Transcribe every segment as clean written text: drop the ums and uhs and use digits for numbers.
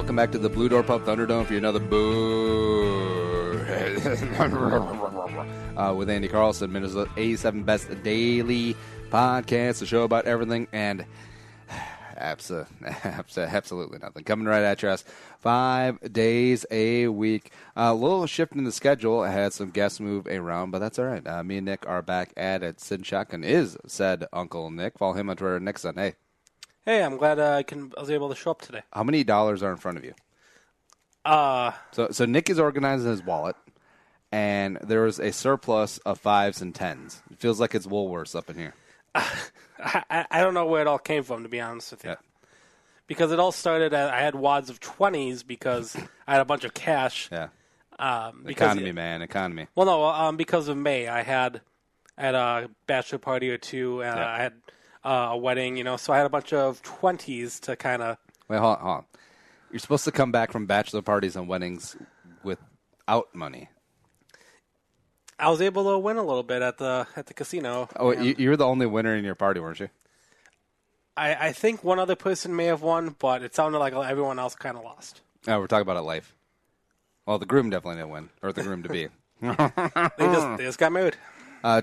welcome back to the Blue Door Pub Thunderdome for another boo with Andy Carlson, Minnesota's 87 Best Daily Podcast, a show about everything and absolutely nothing. Coming right at your ass 5 days a week. A little shift in the schedule. I had some guests move around, but that's all right. Me and Nick are back at it. Sid Shotgun is said Uncle Nick. Follow him on Twitter. Nick's on. Hey, I'm glad I was able to show up today. How many dollars are in front of you? So Nick is organizing his wallet, and there is a surplus of 5s and 10s. It feels like it's Woolworths up in here. I don't know where it all came from, to be honest with you. Yeah. Because it all started I had wads of 20s because I had a bunch of cash. Yeah. Economy. Well, no, because of May. I had a bachelor party or two, and I had a wedding, so I had a bunch of 20s to kind of... Wait, hold on. You're supposed to come back from bachelor parties and weddings without money. I was able to win a little bit at the casino. Oh, you were the only winner in your party, weren't you? I think one other person may have won, but it sounded like everyone else kind of lost. Oh, we're talking about at life. Well, the groom definitely didn't win, or the groom-to-be. They just got married.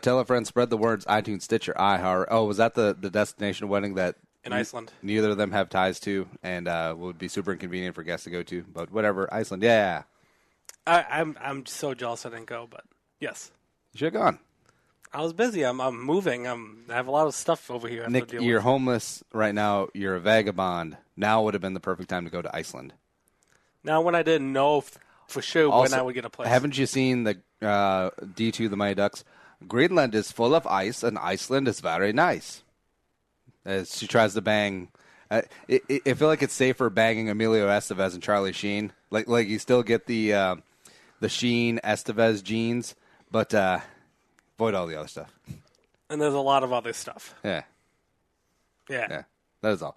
Tell a friend, spread the words, iTunes, Stitcher, iHeart. Oh, was that the destination wedding that... In Iceland. Neither of them have ties to, and would be super inconvenient for guests to go to. But whatever, Iceland, yeah. I'm so jealous I didn't go, but yes. You should have gone. I was busy. I'm moving. I have a lot of stuff over here. Nick, you're homeless right now. You're a vagabond. Now would have been the perfect time to go to Iceland. Now when I didn't know for sure when I would get a place. Haven't you seen the D2, the Mighty Ducks? Greenland is full of ice, and Iceland is very nice. As she tries to bang, I feel like it's safer banging Emilio Estevez and Charlie Sheen. Like you still get the Sheen Estevez genes, but avoid all the other stuff. And there's a lot of other stuff. Yeah. That is all.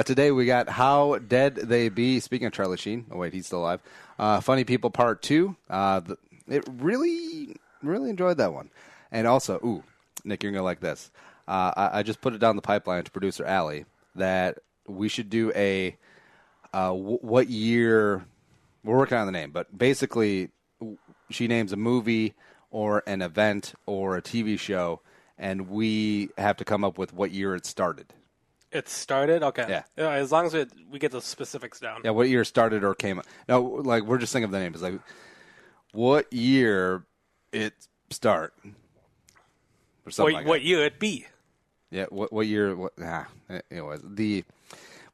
Today we got How Dead They Be. Speaking of Charlie Sheen, oh wait, he's still alive. Funny People Part 2. It really enjoyed that one. And also, Nick, you're gonna like this. I just put it down the pipeline to producer Allie that we should do a what year. We're working on the name, but basically, she names a movie or an event or a TV show, and we have to come up with what year it started. It started? Okay. Yeah. As long as we get the specifics down. Yeah, what year it started or came up. No, we're just thinking of the name. It's like, what year it start? Or something like what year it be? Yeah, what year? Anyways,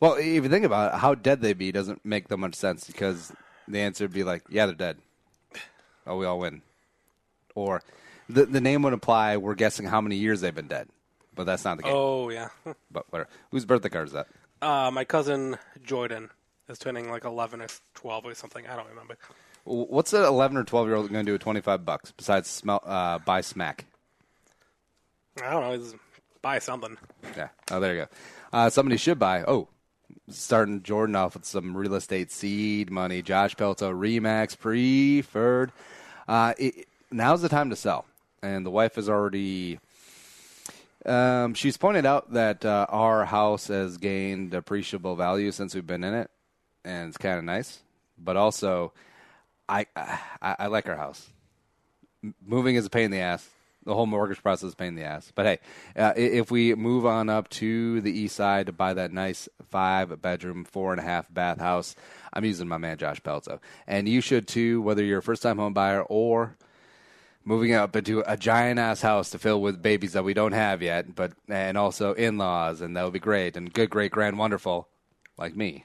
well, if you think about it, How Dead They Be doesn't make that much sense because the answer would be like, yeah, they're dead. Oh, we all win. Or the name would imply we're guessing how many years they've been dead, but that's not the case. Oh, yeah. But whatever. Whose birthday card is that? My cousin Jordan is turning like 11 or 12 or something. I don't remember. What's an 11 or 12-year-old going to do with $25 besides buy smack? I don't know. Just buy something. Yeah. Oh, there you go. Somebody should buy. Starting Jordan off with some real estate seed money. Josh Pelto, Remax, preferred. Now's the time to sell. And the wife has already... she's pointed out that our house has gained appreciable value since we've been in it. And it's kind of nice. But also, I like our house. Moving is a pain in the ass. The whole mortgage process is a pain in the ass. But hey, if we move on up to the east side to buy that nice 5-bedroom, 4.5-bath house, I'm using my man Josh Pelto. And you should too, whether you're a first-time home buyer or moving up into a giant-ass house to fill with babies that we don't have yet, and also in-laws, and that would be great, and good, great, grand, wonderful, like me.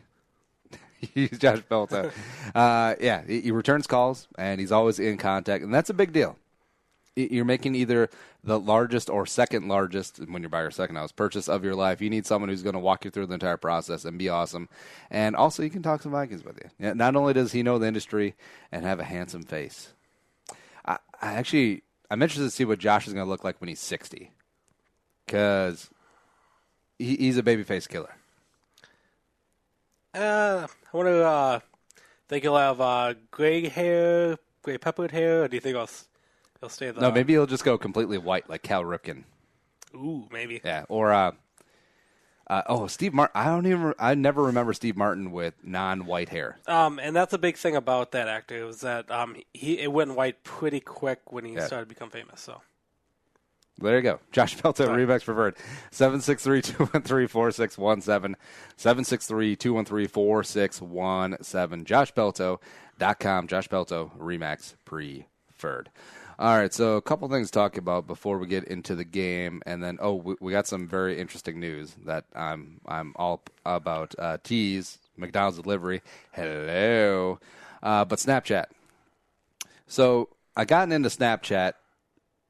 He's Josh Pelto. He returns calls, and he's always in contact, and that's a big deal. You're making either the largest or second largest, when you're buying your second house, purchase of your life. You need someone who's going to walk you through the entire process and be awesome. And also, you can talk some Vikings with you. Yeah, not only does he know the industry and have a handsome face, I'm interested to see what Josh is going to look like when he's 60. Because he's a babyface killer. I wonder, think he'll have gray hair, gray peppered hair, or do you think he'll stay the... No, maybe he'll just go completely white like Cal Ripken. Ooh, maybe. Yeah, or Steve Martin. I never remember Steve Martin with non-white hair. And that's a big thing about that actor was that it went white pretty quick when he started to become famous. So there you go. Josh Pelto, Remax Preferred. 763-213-4617. 763-213-4617. JoshPelto.com. Josh Pelto, Remax Preferred. All right, so a couple things to talk about before we get into the game, and then we got some very interesting news that I'm all about. Tease McDonald's delivery, hello, but Snapchat. So I gotten into Snapchat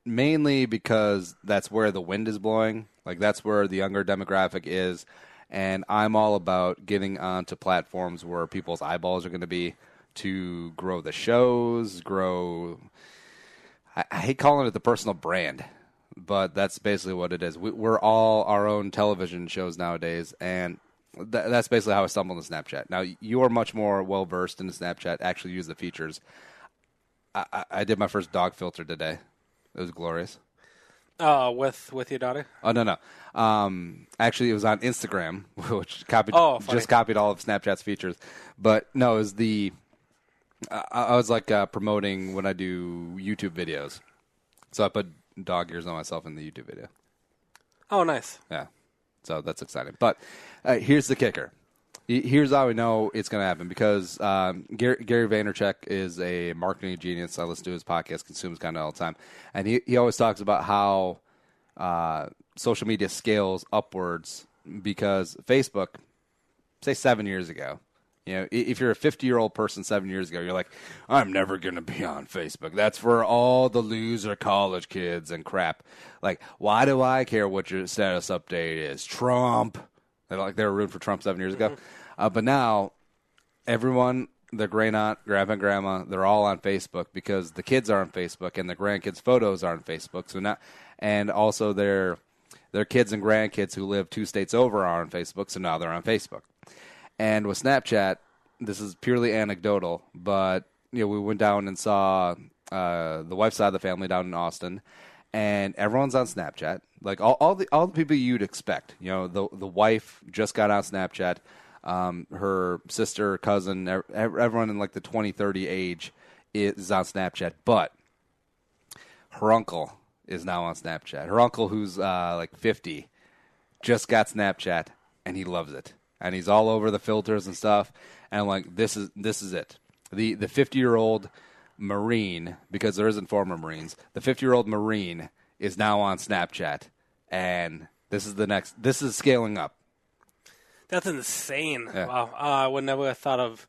mainly because that's where the wind is blowing, like that's where the younger demographic is, and I'm all about getting onto platforms where people's eyeballs are going to be to grow the shows, I hate calling it the personal brand, but that's basically what it is. We're all our own television shows nowadays, and that's basically how I stumbled into Snapchat. Now, you are much more well-versed in Snapchat, actually use the features. I did my first dog filter today. It was glorious. With your daughter? Oh, no. Actually, it was on Instagram, which just copied all of Snapchat's features. But, no, it was I was like promoting when I do YouTube videos. So I put dog ears on myself in the YouTube video. Oh, nice. Yeah. So that's exciting. But here's the kicker. Here's how we know it's going to happen. Because Gary Vaynerchuk is a marketing genius. I listen to his podcast, consumes content all the time. And he always talks about how social media scales upwards because Facebook, say 7 years ago, if you're a 50-year-old person 7 years ago, you're like, I'm never going to be on Facebook. That's for all the loser college kids and crap. Like, why do I care what your status update is? Trump. They were rooting for Trump 7 years ago. But now, everyone, their great-aunt, grandpa, and grandma, they're all on Facebook because the kids are on Facebook and the grandkids' photos are on Facebook. And also their kids and grandkids who live 2 states over are on Facebook, so now they're on Facebook. And with Snapchat, this is purely anecdotal, but we went down and saw the wife's side of the family down in Austin, and everyone's on Snapchat. Like all the people you'd expect. The wife just got on Snapchat. Her sister, cousin, everyone in like the 20, 30 age is on Snapchat. But her uncle is now on Snapchat. Her uncle, who's like 50, just got Snapchat, and he loves it. And he's all over the filters and stuff. And I'm like, this is it. The 50-year-old Marine, because there isn't former Marines, the 50-year-old Marine is now on Snapchat. And this is scaling up. That's insane. Yeah. Wow. I would never have thought of.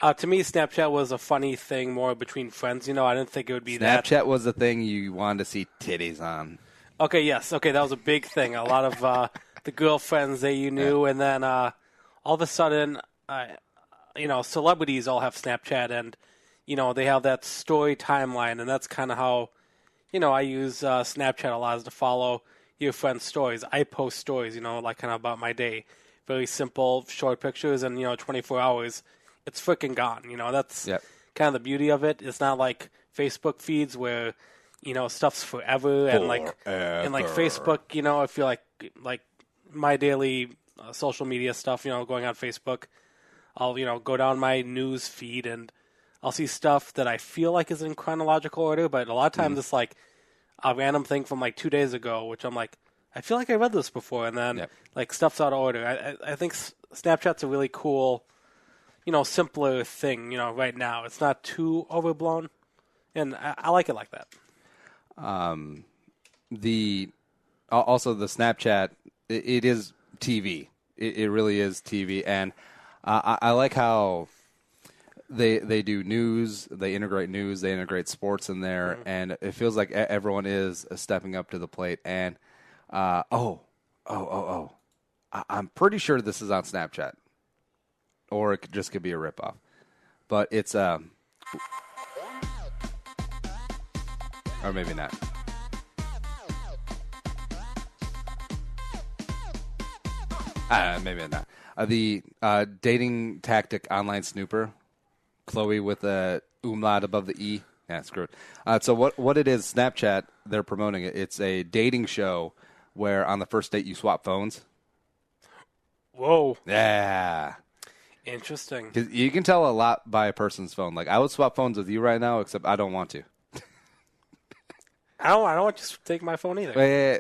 To me, Snapchat was a funny thing more between friends. I didn't think it would be that. Snapchat was the thing you wanted to see titties on. Okay, yes. Okay, that was a big thing. A lot of the girlfriends that you knew, and then all of a sudden, celebrities all have Snapchat, and they have that story timeline, and that's kind of how I use Snapchat a lot, is to follow your friends' stories. I post stories, like kind of about my day, very simple, short pictures, and 24 hours, it's freaking gone. That's kind of the beauty of it. It's not like Facebook feeds where stuff's forever, and like Facebook, I feel like my daily social media stuff, going on Facebook, I'll, go down my news feed and I'll see stuff that I feel like is in chronological order, but a lot of times it's like a random thing from like 2 days ago, which I'm like, I feel like I read this before, and then like stuff's out of order. I think Snapchat's a really cool, simpler thing, right now. It's not too overblown, and I like it like that. Also the Snapchat, it is TV. It really is TV, and I like how they do news. They integrate sports in there, and it feels like everyone is stepping up to the plate. And I'm pretty sure this is on Snapchat, or it could be a ripoff. But it's or maybe not. Maybe not. The dating tactic online snooper, Chloe with a umlaut above the E. Yeah, screwed. So what it is, Snapchat, they're promoting it. It's a dating show where on the first date you swap phones. Whoa. Yeah. Interesting. 'Cause you can tell a lot by a person's phone. Like, I would swap phones with you right now, except I don't want to. I don't want you to take my phone either.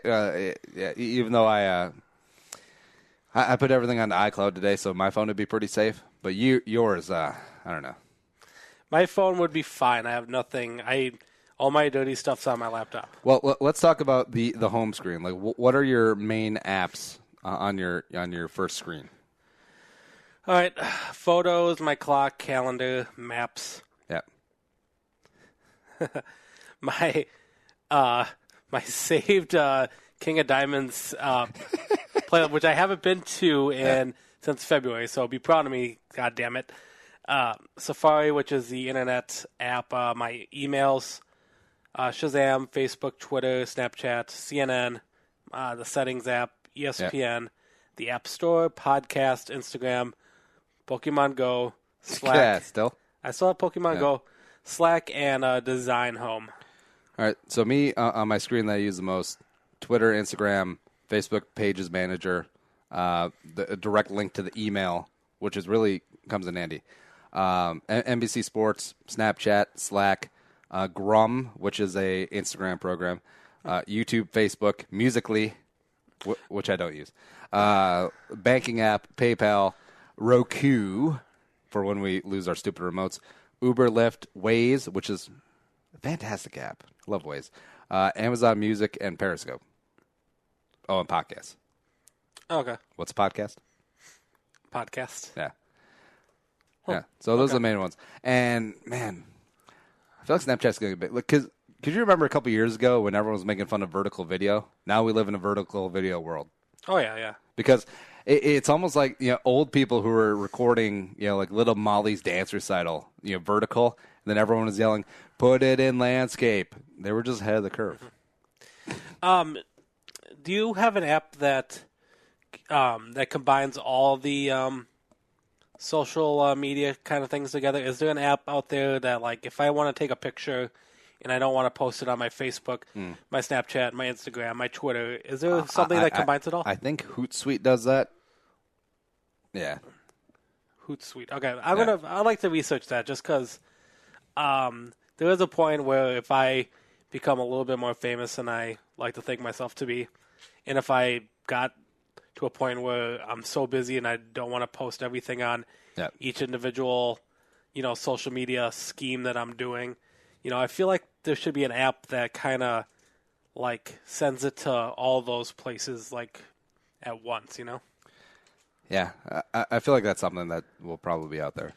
Yeah, even though I put everything on the iCloud today, so my phone would be pretty safe. But yours, I don't know. My phone would be fine. I have nothing. All my dirty stuff's on my laptop. Well, let's talk about the home screen. Like, what are your main apps on your first screen? All right, photos, my clock, calendar, maps. Yeah. My saved King of Diamonds play, which I haven't been to since February, so be proud of me. God damn it. Safari, which is the internet app. My emails, Shazam, Facebook, Twitter, Snapchat, CNN, the settings app, ESPN, the App Store, podcast, Instagram, Pokemon Go, Slack. Yeah, still. I still have Pokemon Go, Slack, and Design Home. All right. So me on my screen that I use the most: Twitter, Instagram, Facebook Pages Manager, the direct link to the email, which is really comes in handy. NBC Sports, Snapchat, Slack, Grum, which is a Instagram program, YouTube, Facebook, Musical.ly, which I don't use, banking app, PayPal, Roku, for when we lose our stupid remotes, Uber, Lyft, Waze, which is a fantastic app. Love Waze. Amazon Music, and Periscope. Oh, and podcasts. Okay. What's a podcast? Podcast. Yeah. Huh. Yeah. So those are the main ones. And, man, I feel like Snapchat's going to be big. Because you remember a couple years ago when everyone was making fun of vertical video? Now we live in a vertical video world. Oh, yeah. Because it's almost like, old people who are recording, like Little Molly's dance recital, vertical, and then everyone was yelling, put it in landscape. They were just ahead of the curve. Do you have an app that combines all the social media kind of things together? Is there an app out there that, like, if I want to take a picture and I don't want to post it on my Facebook, my Snapchat, my Instagram, my Twitter, is there something that combines it all? I think Hootsuite does that. Yeah. Hootsuite. Okay, I'd like to research that just because there is a point where if I become a little bit more famous than I like to think myself to be, and if I got to a point where I'm so busy and I don't want to post everything on each individual, social media scheme that I'm doing, I feel like there should be an app that kind of like sends it to all those places like at once, Yeah, I feel like that's something that will probably be out there.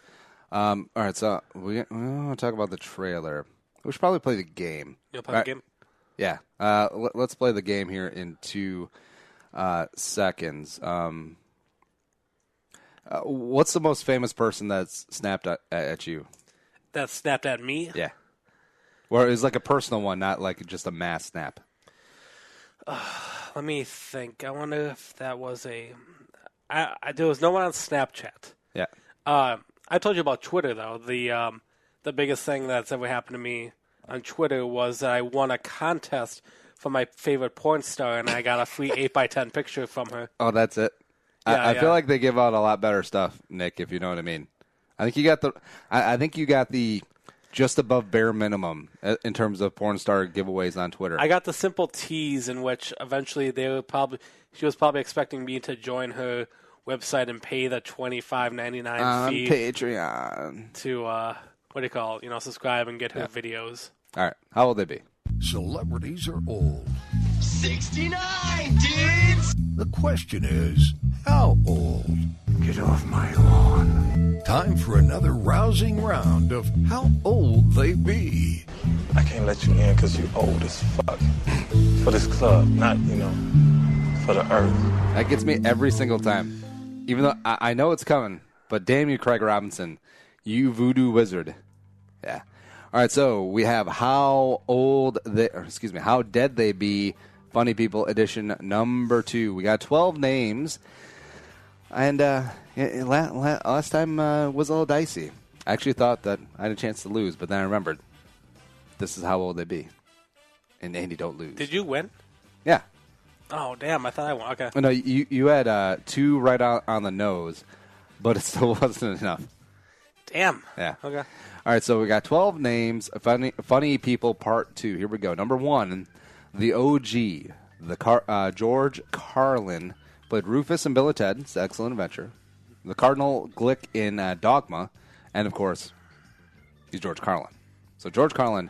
All right, so we want to talk about the trailer. We should probably play the game. You'll play the game? Yeah. Let's play the game here in 2 seconds. What's the most famous person that's snapped at you? That snapped at me? Yeah. Or it was like a personal one, not like just a mass snap. Let me think. I wonder if that was there was no one on Snapchat. Yeah. I told you about Twitter, though. The biggest thing that's ever happened to me on Twitter was that I won a contest for my favorite porn star, and I got a free 8x10 picture from her. Oh, that's it? Yeah, I feel like they give out a lot better stuff, Nick, if you know what I mean. I think you got the just above bare minimum in terms of porn star giveaways on Twitter. I got the simple tease in which eventually she was probably expecting me to join her website and pay the $25.99 fee on Patreon to subscribe and get her videos. All right, how will they be? Celebrities are old. 69, dudes! The question is, how old? Get off my lawn. Time for another rousing round of how old they be. I can't let you in because you old as fuck. For this club, not, for the earth. That gets me every single time. Even though I know it's coming, but damn you, Craig Robinson. You voodoo wizard. Yeah. All right, so we have how dead they be, Funny People edition number 2. We got 12 names, and last time was a little dicey. I actually thought that I had a chance to lose, but then I remembered this is how old they be, and Andy don't lose. Did you win? Yeah. Oh, damn. I thought I won. Okay. No, you had 2 right on the nose, but it still wasn't enough. Damn. Yeah. Okay. All right, so we got 12 names. Funny people, part 2. Here we go. Number 1, the OG, George Carlin, played Rufus in Bill and Ted's Excellent Adventure, the Cardinal Glick in Dogma, and, of course, he's George Carlin. So George Carlin,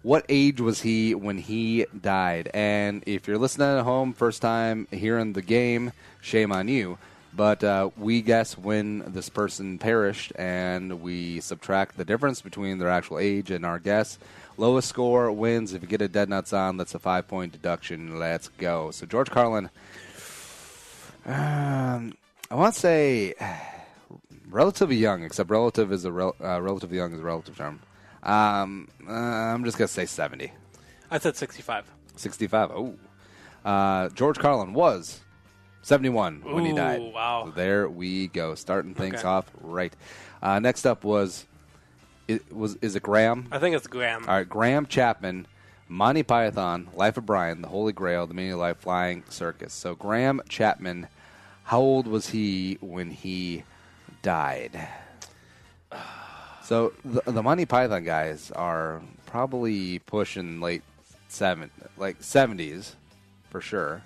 what age was he when he died? And if you're listening at home, first time hearing the game, shame on you. But we guess when this person perished, and we subtract the difference between their actual age and our guess. Lowest score wins. If you get a dead nuts on, that's a 5-point deduction. Let's go. So George Carlin, I want to say relatively young, except relative is relatively young is a relative term. I'm just going to say 70. I said 65. 65. Oh. George Carlin was 71 when he died. Wow. So there we go. Starting things off right. Next up is it Graham? I think it's Graham. All right, Graham Chapman, Monty Python, Life of Brian, The Holy Grail, The Meaning of Life, Flying Circus. So Graham Chapman, how old was he when he died? So the Monty Python guys are probably pushing late 70s for sure.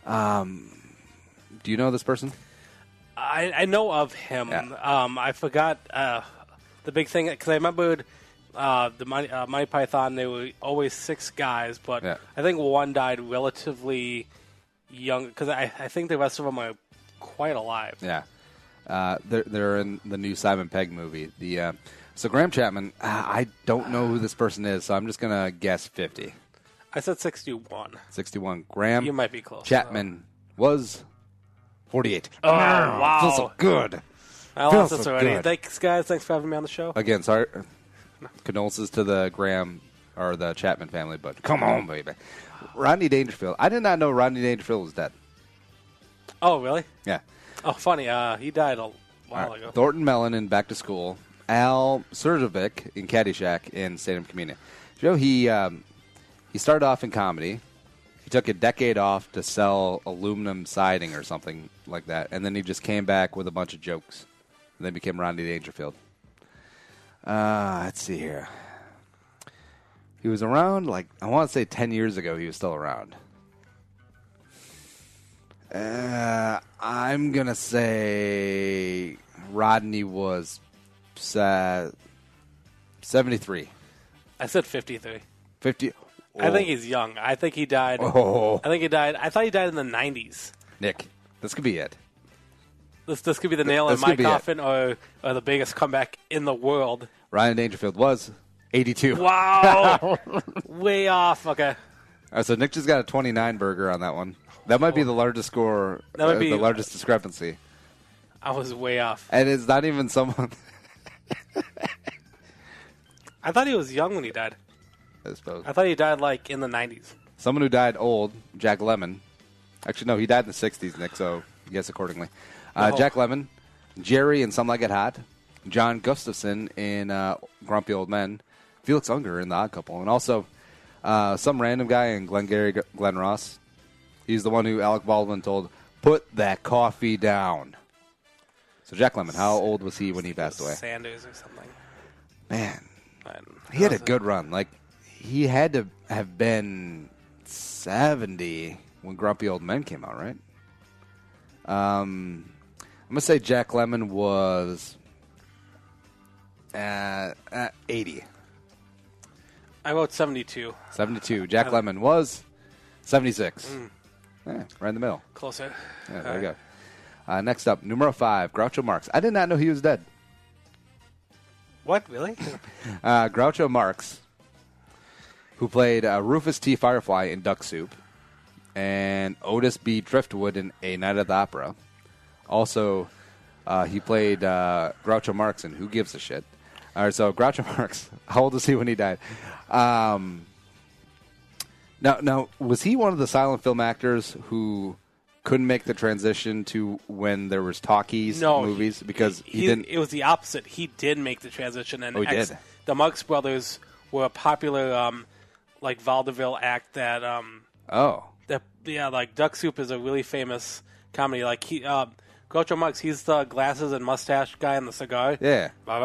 Do you know this person? I know of him. Yeah. I forgot the big thing because I remembered the Monty Python. They were always 6 guys, but Yeah. I think one died relatively young because I think the rest of them are quite alive. Yeah. They're in the new Simon Pegg movie. So Graham Chapman, I don't know who this person is, so I'm just going to guess 50. I said 61. 61. Graham You might be close. Chapman was 48. Oh, wow. Feels so good. I Feels lost this so already. good. Thanks, guys. Thanks for having me on the show. Again, sorry. Condolences to the Graham or the Chapman family, but come on, baby. Rodney Dangerfield. I did not know Rodney Dangerfield was dead. Oh, really? Yeah. Oh, funny. He died a while ago. Thornton Mellon in Back to School. Al Surzovic in Caddyshack in State of Community. You know, he started off in comedy. He took a decade off to sell aluminum siding or something like that, and then he just came back with a bunch of jokes. And then became Rodney Dangerfield. Let's see here. He was around, I want to say 10 years ago he was still around. I'm going to say Rodney was 73. I said 53. 50. I think he's young. I think he died. Oh. I thought he died in the 90s. Nick, this could be it. This could be the nail in This my could be it. coffin or the biggest comeback in the world. Ryan Dangerfield was 82. Wow. Way off. Okay. All right, so Nick just got a 29 burger on that one. That might be the largest score, That would be- the largest discrepancy. I was way off. And it's not even someone, I thought he was young when he died. I suppose. I thought he died in the 90s. Someone who died old, Jack Lemmon. Actually, no, he died in the 60s, Nick, so guess accordingly. No. Jack Lemmon, Jerry in Some Like It Hot, John Gustafson in Grumpy Old Men, Felix Unger in The Odd Couple, and also some random guy in Glengarry Glen Ross. He's the one who Alec Baldwin told, "Put that coffee down." So Jack Lemmon, how old was he when he passed away? Sanders or something. Man, he had a good run. He had to have been 70 when Grumpy Old Men came out, right? I'm going to say Jack Lemmon was 80. I wrote 72. 72. Jack Lemmon was 76. Yeah, right in the middle. Closer. Yeah, there you go. Next up, numero 5, Groucho Marx. I did not know he was dead. What, really? Groucho Marx, who played Rufus T. Firefly in Duck Soup, and Otis B. Driftwood in A Night at the Opera. Also, he played Groucho Marx in Who Gives a Shit. All right, so Groucho Marx, how old was he when he died? Now, was he one of the silent film actors who couldn't make the transition to when there was talkies movies? Because he didn't. It was the opposite. He did make the transition. And Oh, he did? The Marx Brothers were a popular, vaudeville act that... like Duck Soup is a really famous comedy. Like Groucho Marx, he's the glasses and mustache guy in the cigar. Yeah. But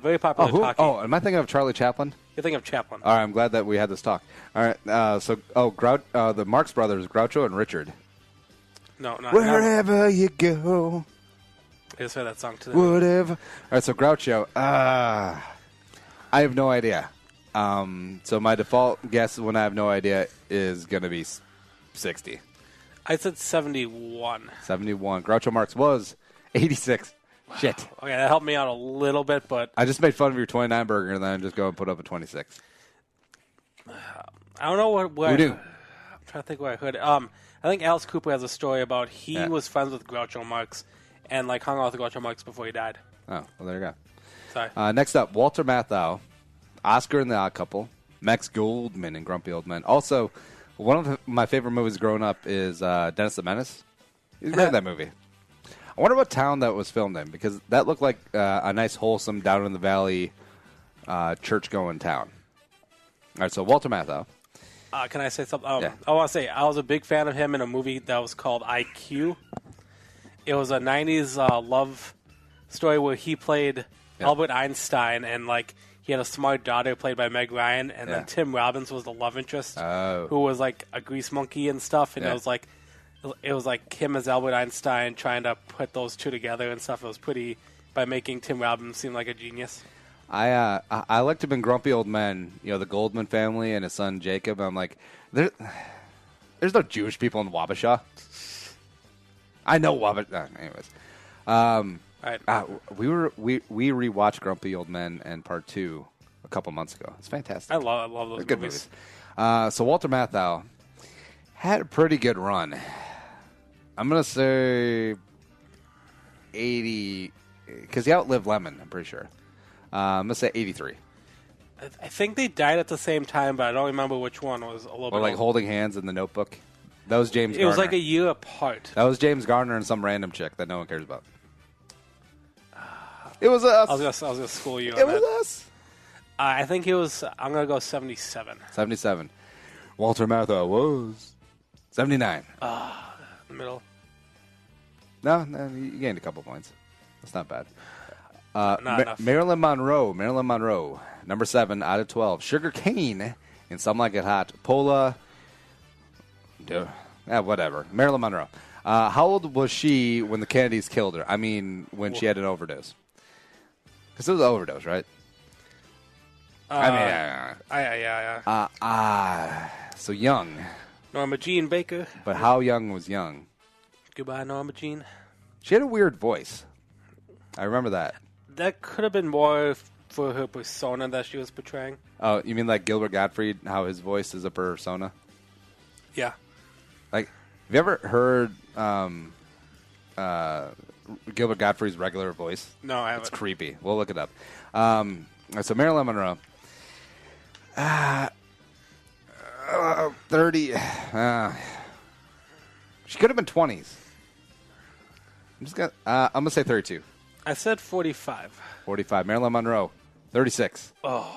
very popular. talkie. Oh, am I thinking of Charlie Chaplin? You think of Chaplin? All right, I'm glad that we had this talk. All right, the Marx Brothers, Groucho and Richard. No, not Wherever you go, I just heard that song today. whatever. All right, so Groucho. I have no idea. So my default guess when I have no idea is going to be 60. I said 71. 71. Groucho Marx was 86. Shit. Okay, that helped me out a little bit, but I just made fun of your 29 burger and then just go and put up a 26. I don't know what Who do? I'm trying to think where I heard it. I think Alice Cooper has a story about he was friends with Groucho Marx and like hung out with Groucho Marx before he died. Oh, well, there you go. Sorry. Next up, Walter Matthau, Oscar and the Odd Couple, Max Goldman and Grumpy Old Men. Also, one of my favorite movies growing up is Dennis the Menace. He's great in that movie. I wonder what town that was filmed in, because that looked like a nice, wholesome, down-in-the-valley, church-going town. All right, so Walter Matthau. Can I say something? Yeah. I want to say I was a big fan of him in a movie that was called IQ. It was a 90s love story where he played Albert Einstein, and like he had a smart daughter played by Meg Ryan, and then Tim Robbins was the love interest, who was like a grease monkey and stuff, and it was like him as Albert Einstein trying to put those two together and stuff. It was pretty, by making Tim Robbins seem like a genius. I liked him in Grumpy Old Men, the Goldman family and his son Jacob. I'm like, there's no Jewish people in Wabasha. I know Wabasha. Anyways, Right. we rewatched Grumpy Old Men and Part 2 a couple months ago. It's fantastic. I love those Good movies. So Walter Matthau had a pretty good run. I'm gonna say 80 because he outlived Lemon. I'm pretty sure. I'm gonna say 83. I think they died at the same time, but I don't remember which one was a little bit. Or like old. Holding Hands in the Notebook. That was James Garner. It was like a year apart. That was James Garner and some random chick that no one cares about. It was us. I was gonna school you on It that. was us. I think he was. I'm gonna go 77. 77. Walter Matthau was 79. The middle. No, you gained a couple points. That's not bad. Not enough. Marilyn Monroe, number 7 out of 12. Sugar Cane in Some Like It Hot. Paula, whatever. Marilyn Monroe. How old was she when the Kennedys killed her? I mean, when she had an overdose. Because it was an overdose, right? So young. Norma Jean Baker. But how young was young? Goodbye, Norma Jean. She had a weird voice. I remember that. That could have been more for her persona that she was portraying. Oh, you mean like Gilbert Gottfried, how his voice is a persona? Yeah. Like, have you ever heard Gilbert Gottfried's regular voice? No, I haven't. It's creepy. We'll look it up. So Marilyn Monroe. 30. She could have been 20s. I'm gonna say 32. I said 45. 45. Marilyn Monroe, 36. Oh.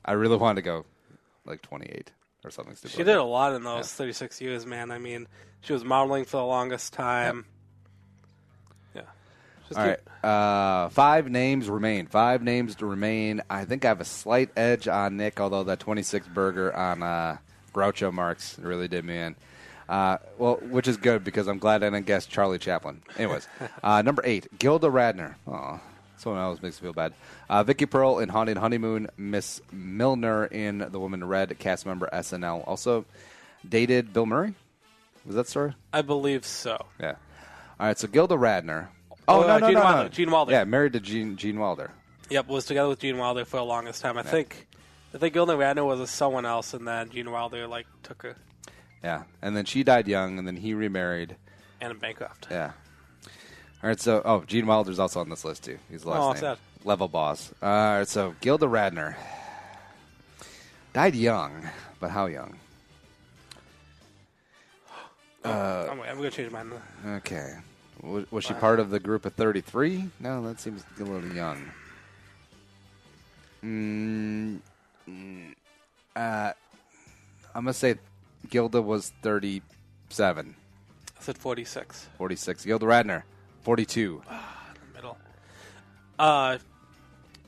I really wanted to go like 28 or something stupid. She did a lot in those 36 years, man. I mean, she was modeling for the longest time. Yeah. All right. 5 names remain. 5 names to remain. I think I have a slight edge on Nick, although that 26 burger on Groucho Marx really did me in. Which is good because I'm glad I didn't guess Charlie Chaplin. Anyways, number 8, Gilda Radner. Oh, someone else makes me feel bad. Vicky Pearl in Haunted Honeymoon. Miss Milner in The Woman in Red. Cast member SNL. Also dated Bill Murray. Was that story? I believe so. Yeah. All right. So Gilda Radner. No. Gene Wilder. Yeah, married to Gene Wilder. Yep, was together with Gene Wilder for the longest time. I think Gilda Radner was someone else, and then Gene Wilder took her. Yeah, and then she died young, and then he remarried. And bankrupt. Yeah. All right, so, Gene Wilder's also on this list, too. He's the last name. Sad. Level boss. All right, so Gilda Radner. Died young, but how young? I'm going to change mine. Okay. Was she part of the group of 33? No, that seems a little young. I'm going to say Gilda was 37. I said 46. 46. Gilda Radner, 42. In the middle. A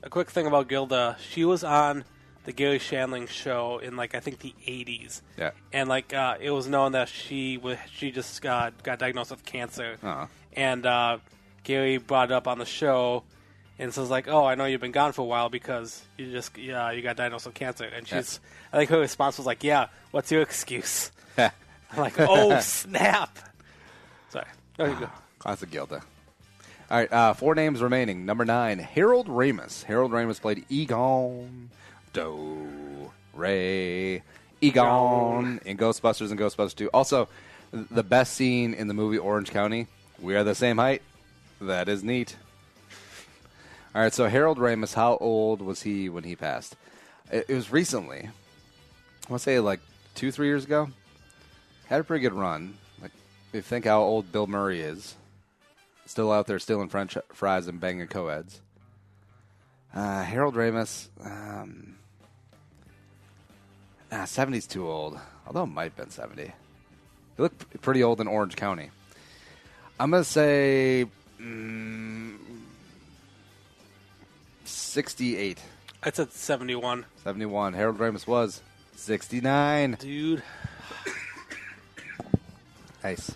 quick thing about Gilda. She was on the Gary Shandling show in, I think the 80s. Yeah. And, it was known that she just got diagnosed with cancer. Uh-huh. And Gary brought it up on the show and says, oh, I know you've been gone for a while because you got diagnosed with cancer. And she's, I think her response was yeah, what's your excuse? I'm oh, snap. Sorry. There you go. Classic Gilda. All right, 4 names remaining. Number 9, Harold Ramis. Harold Ramis played Egon Ray Egon in Ghostbusters and Ghostbusters 2. Also, the best scene in the movie Orange County, we are the same height. That is neat. All right, so Harold Ramis, how old was he when he passed? It was recently. I want to say 2-3 years ago. Had a pretty good run. If you think how old Bill Murray is, still out there stealing French fries and banging co-eds. Harold Ramis, 70's too old. Although it might have been 70. He looked pretty old in Orange County. I'm going to say 68. I said 71. 71. Harold Ramis was 69. Dude. Nice.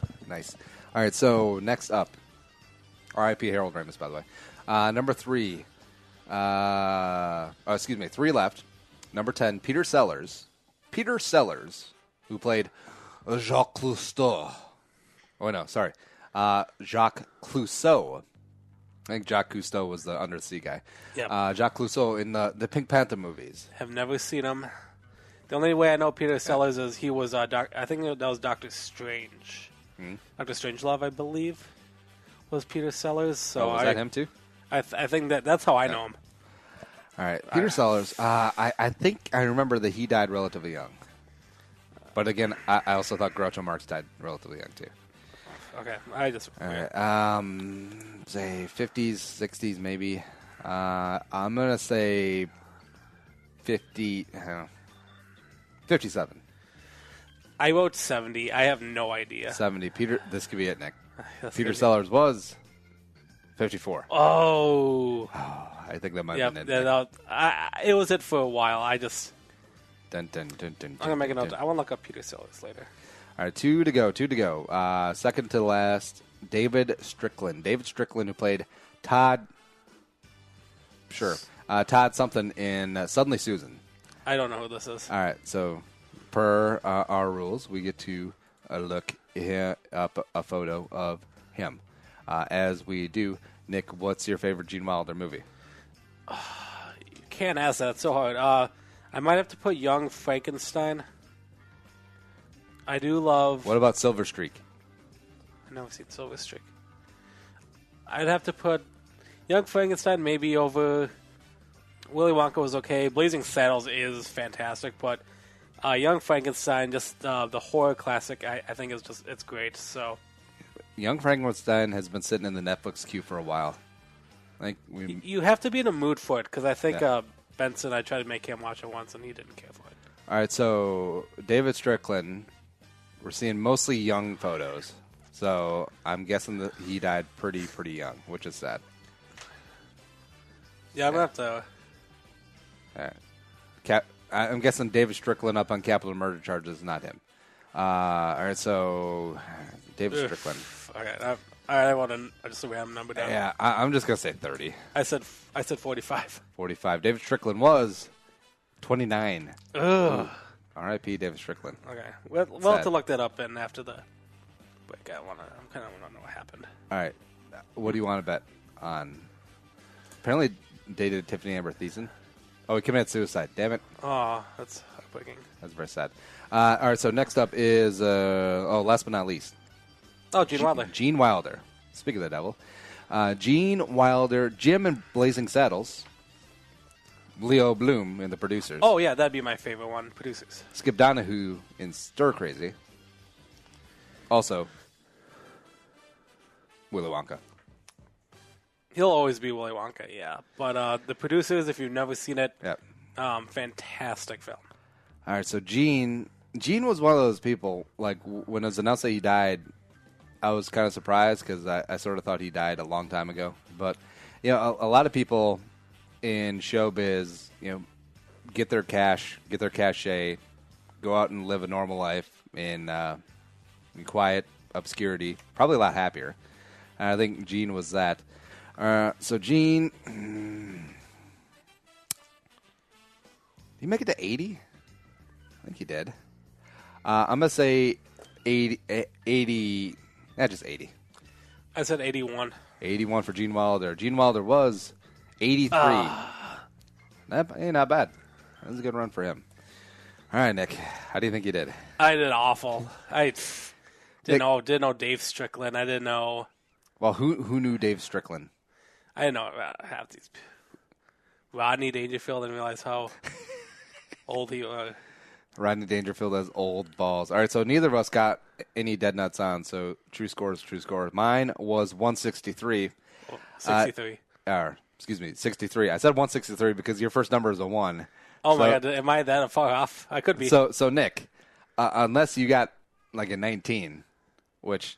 All right, so next up, R.I.P. Harold Ramis, by the way. Number 3. 3 left. Number 10, Peter Sellers. Peter Sellers, who played Jacques Cousteau. Oh, no, sorry. Jacques Clouseau. I think Jacques Cousteau was the undersea guy. Yep. Jacques Clouseau in the Pink Panther movies. Have never seen him. The only way I know Peter Sellers is he was, I think that was Doctor Strange. Dr. Strangelove, I believe, was Peter Sellers. So was that him too? I think that's how I know him. All right, Peter Sellers. I think I remember that he died relatively young. But again, I also thought Groucho Marx died relatively young too. Okay, I just... All right, say 50s, 60s maybe. I'm going to say 57. I wrote 70. I have no idea. 70. Peter, this could be it, Nick. That's Peter good. Sellers was 54. Oh. I think that might Yeah, have been it. it was it for a while. I just... Dun, dun, dun, dun, I'm going to make a dun, note. dun. I want to look up Peter Sellers later. All right, 2 to go. Second to last, David Strickland. David Strickland, who played Todd... Sure. Todd something in Suddenly Susan. I don't know who this is. All right, so per our rules, we get to look up a photo of him. As we do, Nick, what's your favorite Gene Wilder movie? You can't ask that. It's so hard. I might have to put Young Frankenstein. I do love... What about Silver Streak? I've never seen Silver Streak. I'd have to put Young Frankenstein maybe over... Willy Wonka was okay. Blazing Saddles is fantastic, but Young Frankenstein, just the horror classic, I think it's great. So, Young Frankenstein has been sitting in the Netflix queue for a while. I think you have to be in a mood for it, because I think Benson, I tried to make him watch it once, and he didn't care for it. All right, so David Strickland, we're seeing mostly young photos. So I'm guessing that he died pretty young, which is sad. Yeah, I'm going to have to... All right. I'm guessing David Strickland up on capital murder charges, not him. All right, so David Strickland. Okay, I want just a random number down. Yeah, I'm just gonna say 30. I said 45. 45. David Strickland was 29. Ugh. R.I.P. David Strickland. Okay, we'll have to look that up in after the break. I kind of want to know what happened. All right, what do you want to bet on? Apparently dated Tiffany Amber Thiessen. Oh, he committed suicide. Damn it. Oh, that's heartbreaking. That's very sad. All right, so next up is, last but not least. Oh, Gene Wilder. Gene Wilder. Speak of the devil. Gene Wilder, Jim in Blazing Saddles. Leo Bloom in The Producers. Oh, yeah, that'd be my favorite one. Producers. Skip Donahue in Stir Crazy. Also, Willy Wonka. He'll always be Willy Wonka, yeah. But The Producers, if you've never seen it, Yep. fantastic film. All right, so Gene Gene was one of those people, like, when it was announced that he died, I was kind of surprised because I sort of thought he died a long time ago. But, you know, a lot of people in showbiz, you know, get their cachet, go out and live a normal life in quiet obscurity, probably a lot happier. And I think Gene was that. So Gene, did he make it to 80? I think he did. I'm going to say 80, just 80. I said 81. 81 for Gene Wilder. Gene Wilder was 83. Not bad. That was a good run for him. All right, Nick, how do you think you did? I did awful. I didn't know Dave Strickland. I didn't know. Well, who knew Dave Strickland? I didn't know about half these. Rodney Dangerfield. I didn't realize how old he was. Rodney Dangerfield has old balls. All right, so neither of us got any dead nuts on, so true score is true score. Mine was 163. 63. Excuse me, 63. I said 163 because your first number is a 1. Oh, my God. Am I that far off? I could be. So Nick, unless you got like a 19, which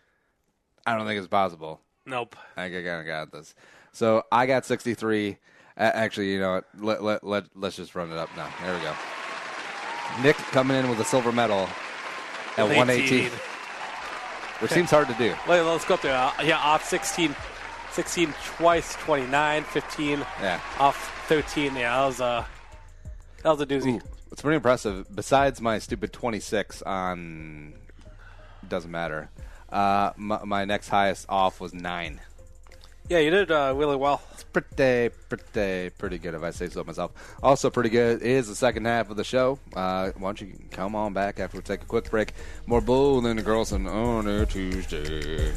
I don't think is possible. Nope. I got this. So I got 63. Actually, you know what? Let's just run it up now. There we go. Nick coming in with a silver medal at 118, which seems hard to do. Let's go up there. Off 16 twice, 29, 15. Yeah. Off 13. Yeah, that was a doozy. Ooh, it's pretty impressive. Besides my stupid 26 on, doesn't matter. My next highest off was 9. Yeah, you did really well. It's pretty good if I say so myself. Also pretty good is the second half of the show. Why don't you come on back after we take a quick break. More Bull and Carlson on a Tuesday.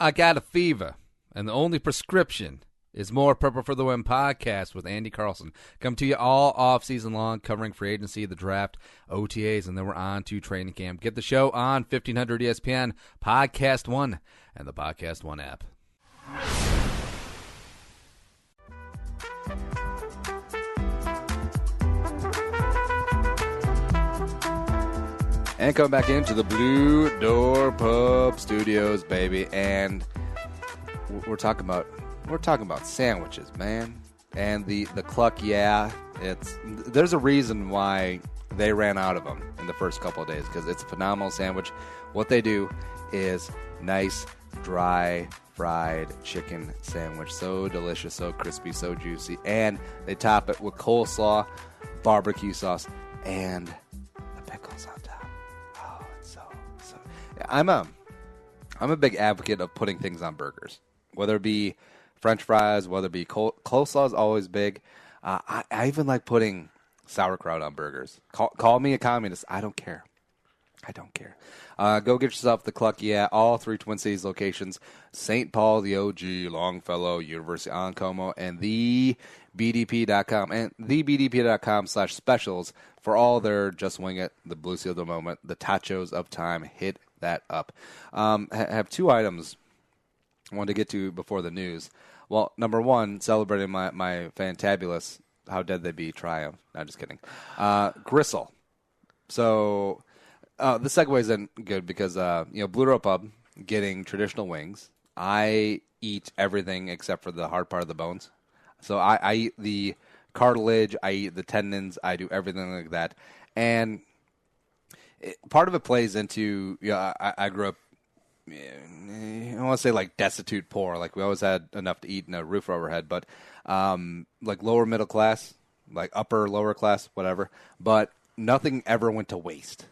I got a fever, and the only prescription is more Purple for the Win podcast with Andy Carlson. Come to you all off-season long, covering free agency, the draft, OTAs, and then we're on to training camp. Get the show on 1500 ESPN, Podcast One, and the Podcast One app. And coming back into the Blue Door Pub Studios, baby, and we're talking about sandwiches, man. And the Cluck, yeah, there's a reason why they ran out of them in the first couple of days, because it's a phenomenal sandwich. What they do is nice, dry, fried chicken sandwich. So delicious, so crispy, so juicy. And they top it with coleslaw, barbecue sauce, and the pickles on top. Oh, it's so. I'm a big advocate of putting things on burgers, whether it be French fries, whether it be coleslaw is always big. I even like putting sauerkraut on burgers. Call me a communist. I don't care. Go get yourself the Cluck, yeah, all 3 Twin Cities locations, St. Paul, the OG, Longfellow, University on Como, and thebdp.com. And thebdp.com/specials for all their Just Wing It, the Blue Seal of the Moment, the Tachos of Time. Hit that up. Have 2 items I wanted to get to before the news. Well, number 1, celebrating my fantabulous How Dead They Be triumph. No, just kidding. Gristle. So this segues in good because, Blue Row Pub, getting traditional wings. I eat everything except for the hard part of the bones. So I eat the cartilage, I eat the tendons, I do everything like that. And part of it plays into, I grew up, I don't want to say like destitute poor, like we always had enough to eat and a roof over our head, but like lower middle class, like upper, lower class, whatever. But nothing ever went to waste,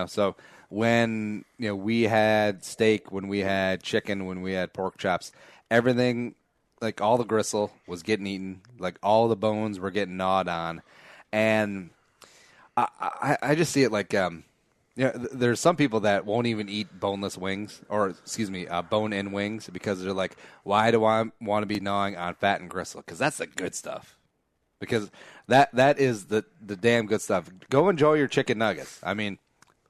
So when we had steak, when we had chicken, when we had pork chops, everything, like all the gristle was getting eaten, like all the bones were getting gnawed on, and I just see it like. There's some people that won't even eat boneless wings, or bone-in wings, because they're like, why do I want to be gnawing on fat and gristle? Because that's the good stuff. Because that is the damn good stuff. Go enjoy your chicken nuggets. I mean,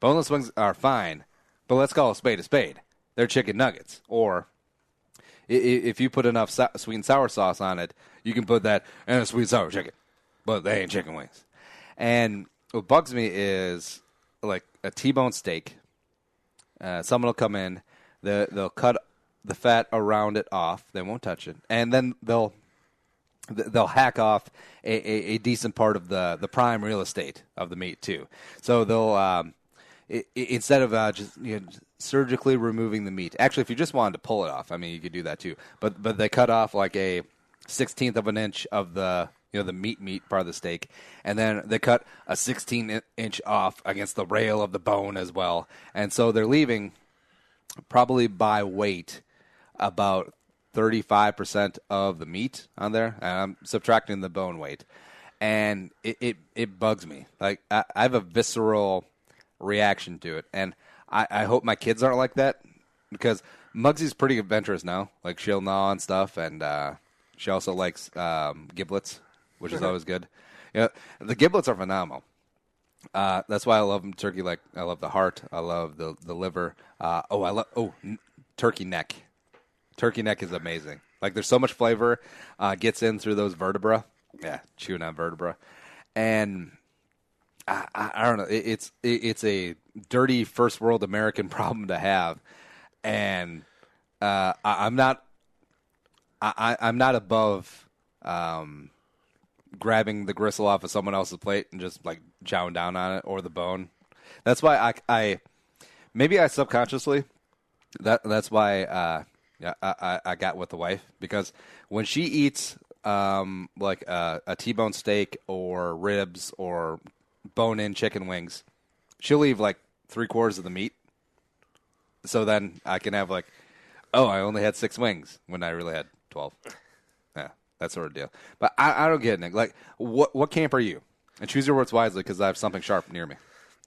boneless wings are fine, but let's call a spade a spade. they're chicken nuggets. Or if you put enough sweet and sour sauce on it, you can put that in a sweet and sour chicken. But they ain't chicken wings. And what bugs me is like a T-bone steak. Someone will come in, they'll cut the fat around it off. They won't touch it, and then they'll hack off a decent part of the prime real estate of the meat too. So they'll instead of just surgically removing the meat. Actually, if you just wanted to pull it off, I mean, you could do that too. But they cut off like a 1/16 of an inch of the the meat part of the steak, and then they cut a 16-inch off against the rail of the bone as well. And so they're leaving probably by weight about 35% of the meat on there, and I'm subtracting the bone weight, and it bugs me. Like I have a visceral reaction to it, and I hope my kids aren't like that, because Muggsy's pretty adventurous now. Like she'll gnaw on stuff, and she also likes giblets, which is always good. The giblets are phenomenal. That's why I love them. Turkey, like I love the heart. I love the liver. I love turkey neck. Turkey neck is amazing. Like there's so much flavor gets in through those vertebra. Yeah, chewing on vertebra, and I don't know. It's a dirty first world American problem to have, and I'm not above grabbing the gristle off of someone else's plate and just like chowing down on it, or the bone. That's why I maybe I subconsciously that's why I got with the wife, because when she eats like a T-bone steak or ribs or bone-in chicken wings, she'll leave like 3/4 of the meat. So then I can have like, I only had 6 wings when I really had 12. Yeah, that sort of deal. But I don't get it, Nick. Like, what camp are you? And choose your words wisely, because I have something sharp near me.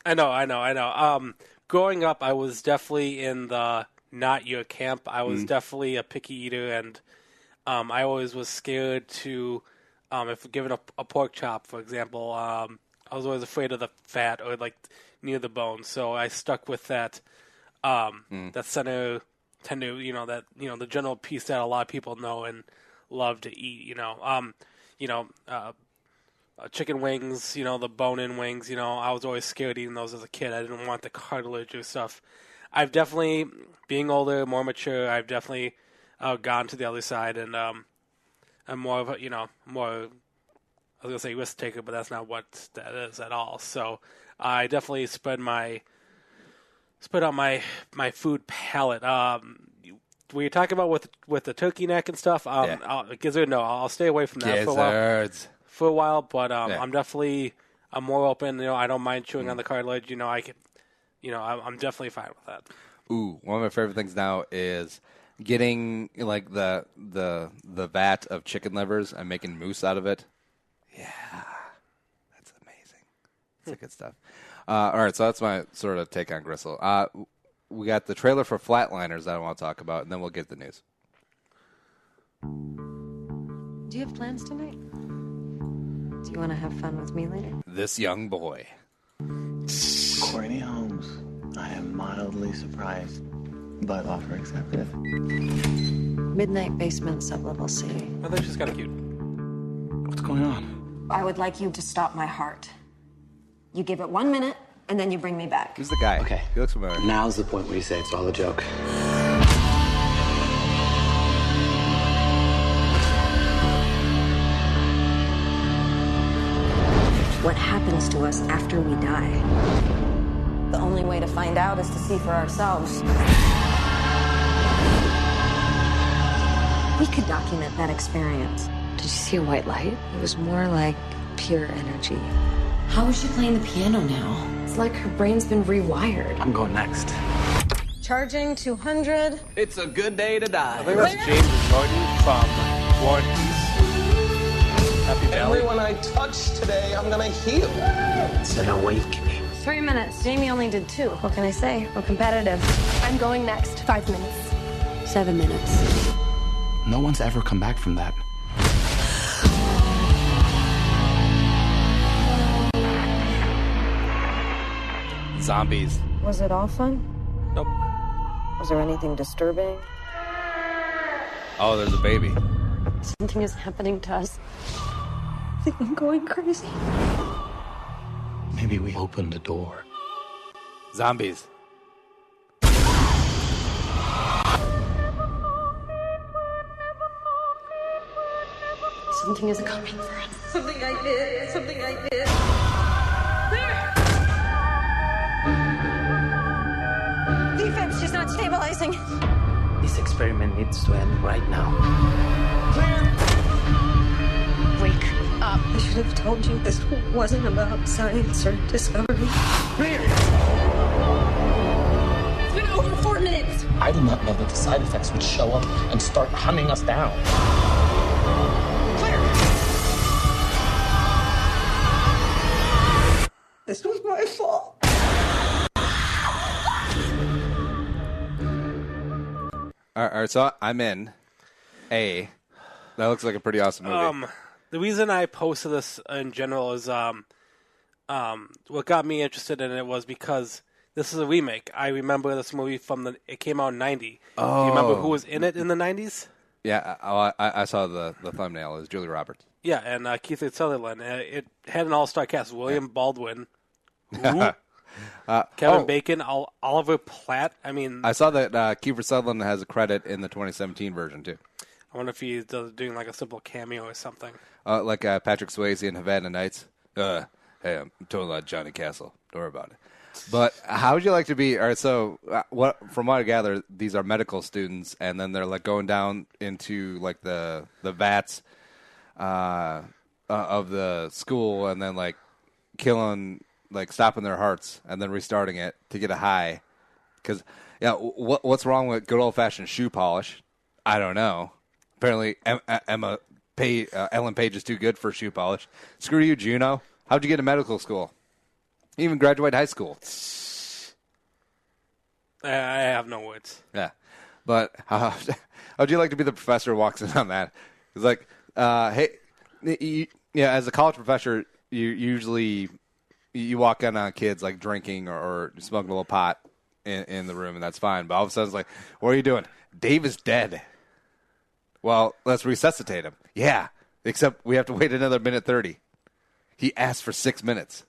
I know. Growing up, I was definitely in the not your camp. I was definitely a picky eater, and I always was scared to, if given a pork chop, for example, I was always afraid of the fat or like near the bone. So I stuck with that that center tender, the general piece that a lot of people know and love to eat. Chicken wings, the bone-in wings. I was always scared eating those as a kid. I didn't want the cartilage or stuff. I've definitely, being older, more mature, I've definitely gone to the other side, and I'm more of a, I was going to say risk taker, but that's not what that is at all. So I definitely spread out my food palette. Were you talking about with the turkey neck and stuff? Gizzard, no, I'll stay away from that for a while. But I'm more open. I don't mind chewing on the cartilage. I'm definitely fine with that. Ooh, one of my favorite things now is getting like the vat of chicken livers and making mousse out of it. Yeah, that's amazing. That's good stuff. All right, so that's my sort of take on gristle. We got the trailer for Flatliners that I want to talk about, and then we'll get the news. Do you have plans tonight? Do you want to have fun with me later? This young boy. Courtney Holmes, I am mildly surprised, but offer accepted. Midnight basement, sublevel C. I think she's kind of cute. What's going on? I would like you to stop my heart. You give it 1 minute, and then you bring me back. Who's the guy? Okay. He looks familiar. Now's the point where you say it's all a joke. What happens to us after we die? The only way to find out is to see for ourselves. We could document that experience. Did you see a white light? It was more like pure energy. How is she playing the piano now? It's like her brain's been rewired. I'm going next. Charging 200. It's a good day to die. I think that's James Jordan from War and Peace. Happy Valley. Everyone I touch today, I'm gonna heal. It's an awakening. 3 minutes. Jamie only did 2. What can I say? We're competitive. I'm going next. 5 minutes. 7 minutes. No one's ever come back from that. Zombies. Was it all fun? Nope. Was there anything disturbing? Oh, there's a baby. Something is happening to us. I think I'm going crazy. Maybe we opened the door. Zombies. Something is coming for us. Something I did. Something I did. Defense just not stabilizing. This experiment needs to end right now. Wake up. I should have told you this wasn't about science or discovery. It's been over 4 minutes. I did not know that the side effects would show up and start hunting us down. This was my fault. All right, so I'm in. That looks like a pretty awesome movie. The reason I posted this in general is what got me interested in it was because this is a remake. I remember this movie it came out in 90. Oh. Do you remember who was in it in the 90s? Yeah, I saw the thumbnail. It was Julie Roberts. Yeah, and Keith Sutherland. It had an all-star cast. William Baldwin. Kevin Bacon, Oliver Platt. I mean, I saw that Kiefer Sutherland has a credit in the 2017 version too. I wonder if he's doing like a simple cameo or something. Like Patrick Swayze in Havana Nights. Hey, I'm totally like Johnny Castle. Don't worry about it. But how would you like to be? All right, so from what I gather, these are medical students, and then they're like going down into like the vats of the school, and then like killing. Like stopping their hearts and then restarting it to get a high, because what's wrong with good old fashioned shoe polish? I don't know. Apparently, Ellen Page is too good for shoe polish. Screw you, Juno. How'd you get to medical school? You even graduate high school. I have no words. Yeah, but how'd you like to be the professor who walks in on that? It's like, hey, as a college professor, you usually. You walk in on kids like drinking or smoking a little pot in the room, and that's fine. But all of a sudden, it's like, what are you doing? Dave is dead. Well, let's resuscitate him. Yeah, except we have to wait another minute 30. He asked for 6 minutes,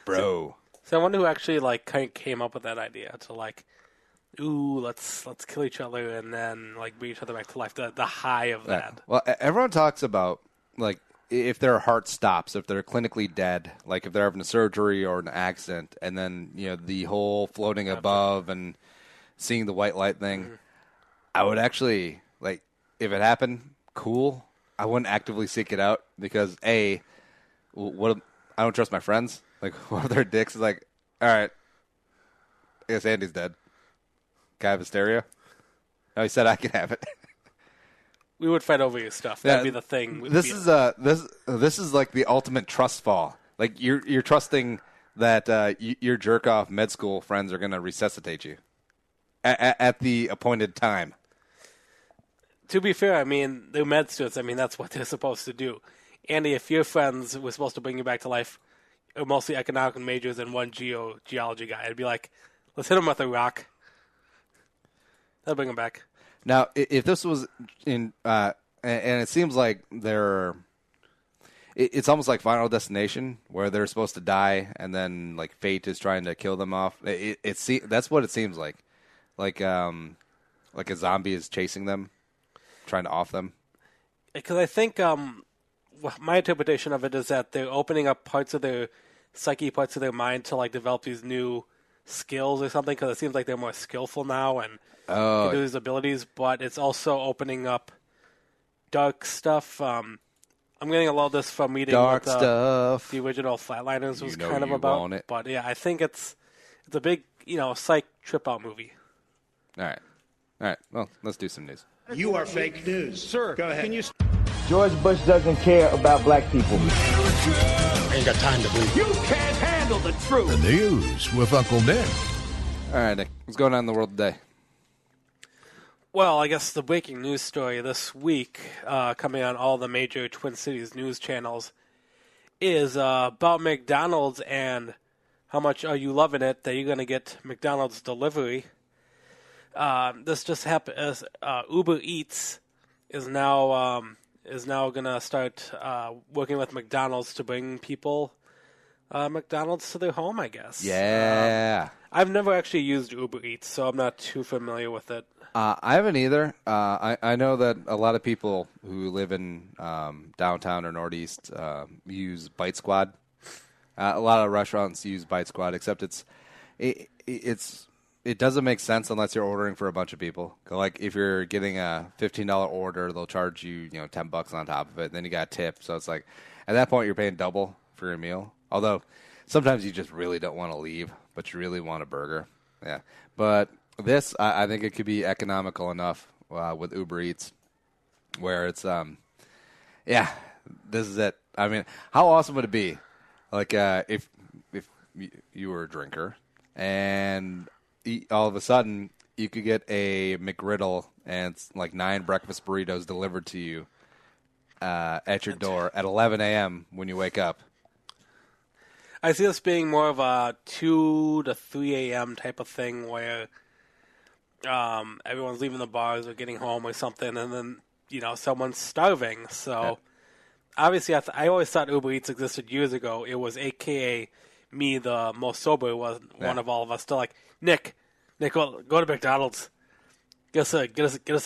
bro. So I wonder who actually like kind of came up with that idea to like, ooh, let's kill each other and then like bring each other back to life. The high of that. Well, everyone talks about like. If their heart stops, if they're clinically dead, like if they're having a surgery or an accident, and then the whole floating above and seeing the white light thing, I would actually like if it happened, cool. I wouldn't actively seek it out because I don't trust my friends. Like one of their dicks is like, all right, I guess Andy's dead. Can I have hysteria? No, he said I could have it. We would fight over your stuff. That'd be the thing. This is like the ultimate trust fall. Like you're trusting that your jerk off med school friends are going to resuscitate you at the appointed time. To be fair, I mean they're med students. I mean that's what they're supposed to do. Andy, if your friends were supposed to bring you back to life, are mostly economic majors and one geology guy, I'd be like, let's hit him with a rock. That'll bring him back. Now, if this was in, and it seems like it's almost like Final Destination, where they're supposed to die, and then like fate is trying to kill them off. That's what it seems like a zombie is chasing them, trying to off them. Because I think my interpretation of it is that they're opening up parts of their psyche, parts of their mind to like develop these new skills or something. Because it seems like they're more skillful now and. Can do these abilities, but it's also opening up dark stuff. I'm getting a lot of this from reading dark what stuff. The original Flatliners was kind of about. But yeah, I think it's a big psych trip out movie. All right. Well, let's do some news. You are fake news, sir. Go ahead. Can you? George Bush doesn't care about black people. Ain't got time to believe. You can't handle the truth. The news with Uncle Nick. All right, Nick. What's going on in the world today? Well, I guess the breaking news story this week, coming on all the major Twin Cities news channels, is about McDonald's and how much are you loving it that you're going to get McDonald's delivery. this just happened. Uber Eats is now gonna start working with McDonald's to bring people McDonald's to their home, I guess. Yeah. I've never actually used Uber Eats, so I'm not too familiar with it. I haven't either. I know that a lot of people who live in downtown or Northeast use Bite Squad. A lot of restaurants use Bite Squad, except it doesn't make sense unless you're ordering for a bunch of people. Like if you're getting a $15 order, they'll charge you $10 on top of it. And then you got a tip, so it's like at that point you're paying double for your meal. Although sometimes you just really don't want to leave, but you really want a burger. Yeah, but this I think it could be economical enough with Uber Eats, where it's this is it. I mean, how awesome would it be? Like if you were a drinker and all of a sudden you could get a McGriddle and it's like 9 breakfast burritos delivered to you at your door at 11 a.m. when you wake up. I see this being more of a 2 to 3 a.m. type of thing where everyone's leaving the bars or getting home or something, and then someone's starving. So obviously, I always thought Uber Eats existed years ago. It was AKA me, the most sober one of all of us. Still like Nick, go to McDonald's, get us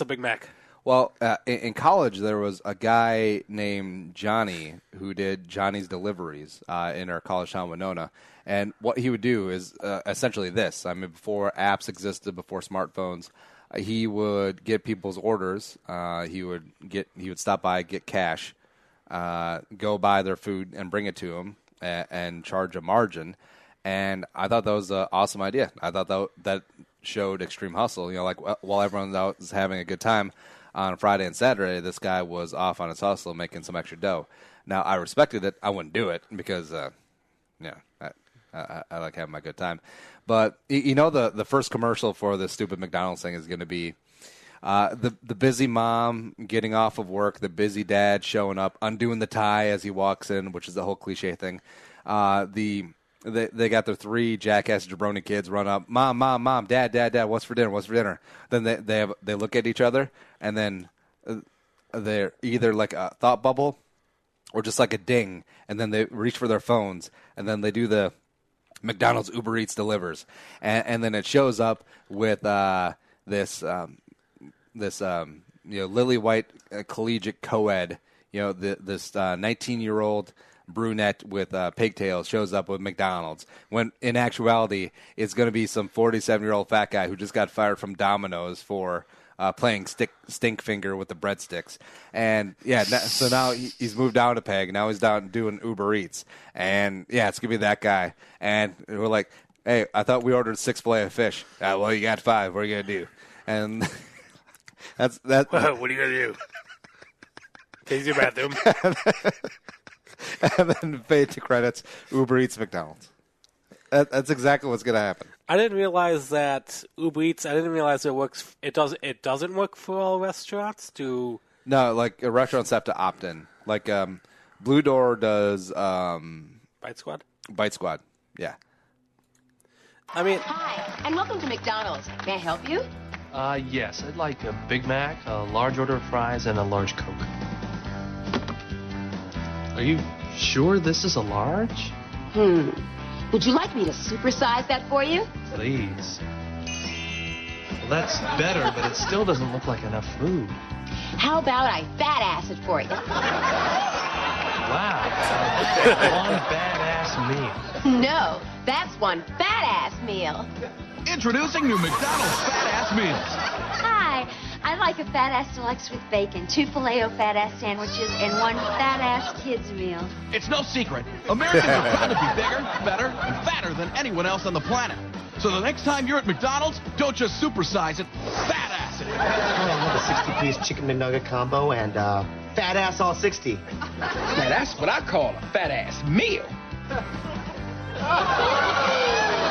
a Big Mac. Well, in college, there was a guy named Johnny who did Johnny's Deliveries in our college town, Winona. And what he would do is essentially this. I mean, before apps existed, before smartphones, he would get people's orders. He would stop by, get cash, go buy their food, and bring it to them and charge a margin. And I thought that was an awesome idea. I thought that showed extreme hustle. Like while everyone else was having a good time on Friday and Saturday, this guy was off on his hustle making some extra dough. Now, I respected it. I wouldn't do it because, I like having my good time. But, the first commercial for this stupid McDonald's thing is going to be the busy mom getting off of work, the busy dad showing up, undoing the tie as he walks in, which is the whole cliche thing. They got their 3 jackass jabroni kids run up, mom, dad, what's for dinner? Then they look at each other, and then they're either like a thought bubble or just like a ding, and then they reach for their phones, and then they do the McDonald's Uber Eats delivers, and then it shows up with this lily white collegiate co-ed, this 19-year-old brunette with pigtails shows up with McDonald's, when in actuality it's going to be some 47-year-old fat guy who just got fired from Domino's for playing stink finger with the breadsticks. And so now he's moved down a peg. Now he's down doing Uber Eats, and it's gonna be that guy. And we're like, hey, I thought we ordered 6 fillet of fish. Well, you got 5. What are you gonna do? And that's what are you gonna do? Use your bathroom. And then fade to credits, Uber Eats, McDonald's. That's exactly what's going to happen. I didn't realize that Uber Eats. I didn't realize it works. It doesn't work for all restaurants. No, like restaurants have to opt in. Like Blue Door does. Bite Squad. Bite Squad. Yeah. I mean. Hi, and welcome to McDonald's. May I help you? Yes, I'd like a Big Mac, a large order of fries, and a large Coke. Are you sure this is a large? Would you like me to supersize that for you? Please. Well, that's better, but it still doesn't look like enough food. How about I fat ass it for you? Wow. One badass meal. No, that's one fat ass meal. Introducing new McDonald's fat ass meals. Hi, I'd like a fat ass deluxe with bacon, 2 Filet-O-Fat ass sandwiches, and 1 fat ass kids meal. It's no secret. Americans are proud to be bigger, better, and fatter than anyone else on the planet. So the next time you're at McDonald's, don't just supersize it, fat ass it. I want a 60-piece chicken McNugget combo and fat ass all 60. Now that's what I call a fat ass meal.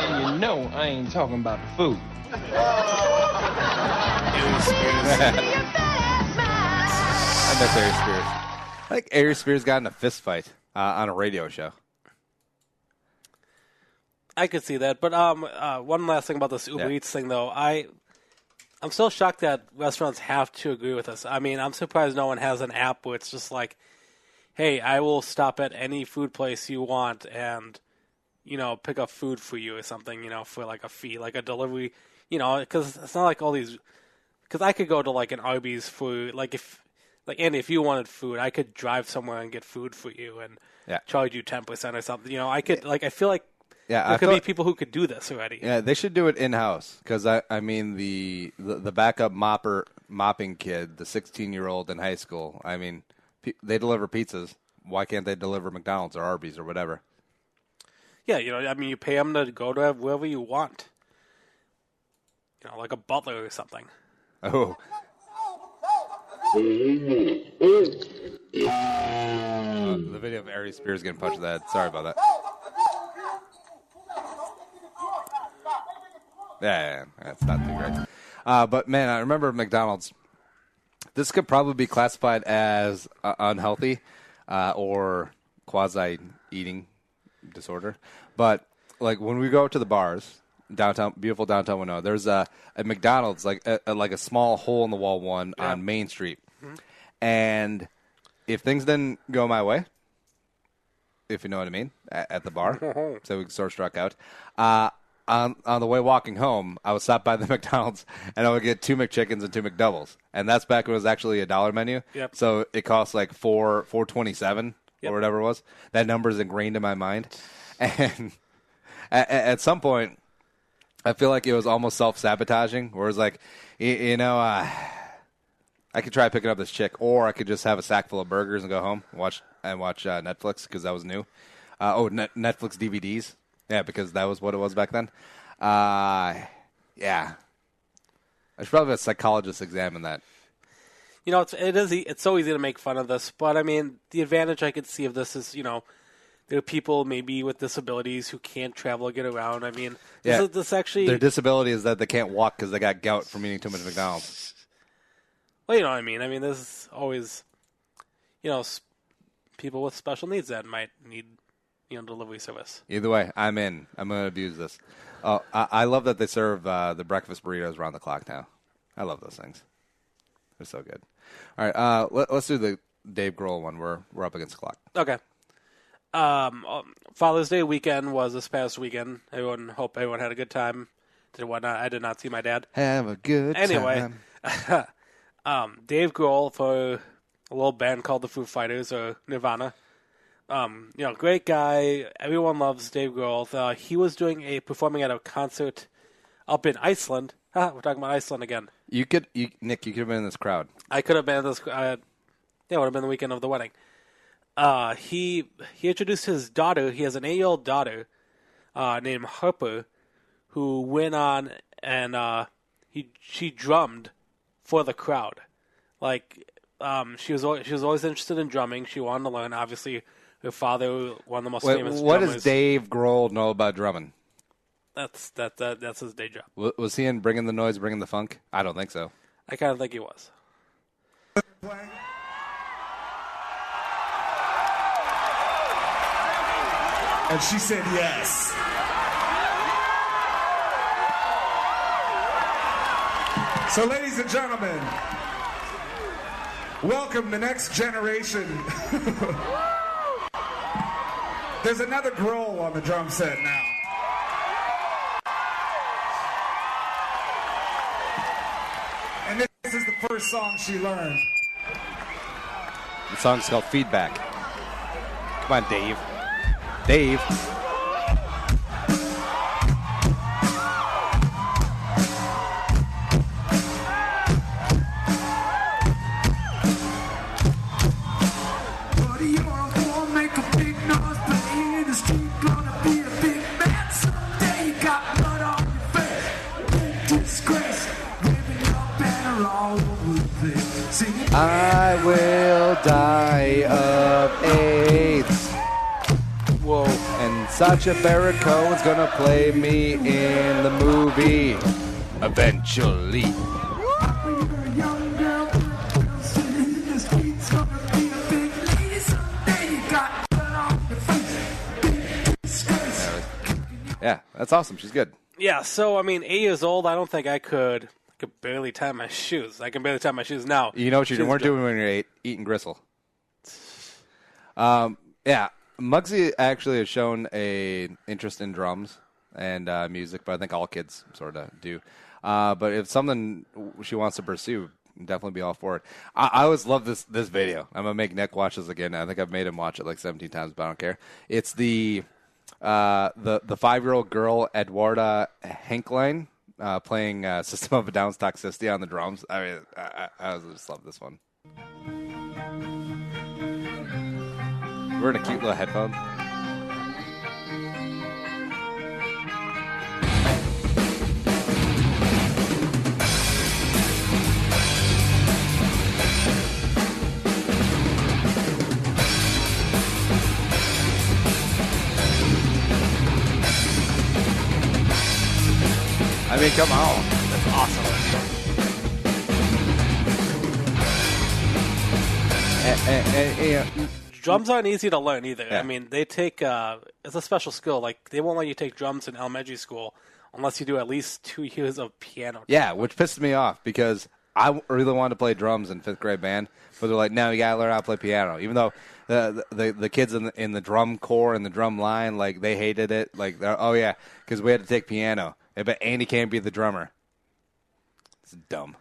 And you know I ain't talking about the food. I miss Aries Spears. I think Aries Spears got in a fist fight on a radio show. I could see that, but one last thing about this Uber Eats thing, though. I'm still shocked that restaurants have to agree with us. I mean, I'm surprised no one has an app where it's just like, hey, I will stop at any food place you want and, pick up food for you or something, for like a fee, like a delivery, because it's not like all these, because I could go to like an Arby's food, like Andy, if you wanted food, I could drive somewhere and get food for you and charge you 10% or something. I could, I feel like there could be people who could do this already. Yeah, they should do it in-house because, I mean, the backup mopping kid, the 16-year-old in high school, I mean, they deliver pizzas. Why can't they deliver McDonald's or Arby's or whatever? Yeah, you pay them to go to wherever you want. Like a butler or something. Oh. The video of Ari Spears getting punched in the head. Sorry about that. Yeah, that's not too great. But, man, I remember McDonald's. This could probably be classified as unhealthy or quasi-eating disorder. But, like, when we go to the bars, beautiful downtown Winona, there's a McDonald's, like a small hole-in-the-wall one on Main Street. Mm-hmm. And if things didn't go my way, if you know what I mean, at the bar, so we sort of struck out, on the way walking home, I would stop by the McDonald's and I would get 2 McChickens and 2 McDoubles, and that's back when it was actually a $1 menu. Yep. So it cost like $4.27 or whatever it was. That number is ingrained in my mind, and at some point, I feel like it was almost self-sabotaging. Where it was like, I could try picking up this chick, or I could just have a sack full of burgers and go home and watch Netflix because that was new. Netflix DVDs. Yeah, because that was what it was back then. Yeah. I should probably have a psychologist examine that. It's so easy to make fun of this, but I mean, the advantage I could see of this is, there are people maybe with disabilities who can't travel or get around. I mean, this actually... Their disability is that they can't walk because they got gout from eating too much McDonald's. Well, you know what I mean. I mean, there's always, people with special needs that might need... delivery service. Either way, I'm in. I'm going to abuse this. Oh, I love that they serve the breakfast burritos around the clock now. I love those things. They're so good. All right, let's do the Dave Grohl one. We're up against the clock. Okay. Father's Day weekend was this past weekend. Hope everyone had a good time. I did not see my dad. Have a good time. Anyway, Dave Grohl for a little band called the Foo Fighters or Nirvana. Great guy. Everyone loves Dave Grohl. He was performing at a concert up in Iceland. We're talking about Iceland again. Nick, you could have been in this crowd. I could have been in this crowd. It would have been the weekend of the wedding. He introduced his daughter. He has an 8-year-old daughter named Harper, who went on and she drummed for the crowd. Like she was always interested in drumming. She wanted to learn. Obviously, her father, one of the most famous what drummers. Does Dave Grohl know about drumming? That's his day job. Was he in Bringing the Noise, Bringing the Funk? I don't think so. I kind of think he was. And she said yes. So, ladies and gentlemen, welcome the next generation. There's another Grohl on the drum set now. And this is the first song she learned. The song's called Feedback. Come on, Dave. Dave. I will die of AIDS. Whoa. And Sacha Baron Cohen's gonna play me in the movie eventually. Yeah, that's awesome. She's good. Yeah, so, 8 years old, I don't think I could I could barely tie my shoes. I can barely tie my shoes now. You know what you weren't doing when you were eating gristle. Yeah, Muggsy actually has shown a interest in drums and music, but I think all kids sort of do. But if something she wants to pursue, definitely be all for it. I always love this video. I'm gonna make Nick watch this again. I think I've made him watch it like 17 times, but I don't care. It's the 5-year-old girl Edwarda Henklein playing System of a Down's Toxicity on the drums. I mean, I just love this one. We're in a cute little headphone. I mean, come on. That's awesome. Drums aren't easy to learn either. Yeah. I mean, they take it's a special skill. Like, they won't let you take drums in elementary school unless you do at least 2 years of piano. Yeah, which pissed me off because I really wanted to play drums in 5th grade band, but they're like, no, you gotta learn how to play piano. Even though the kids in the drum corps and the drum line, like, they hated it. Like, oh yeah, because we had to take piano. But Andy can't be the drummer. It's dumb.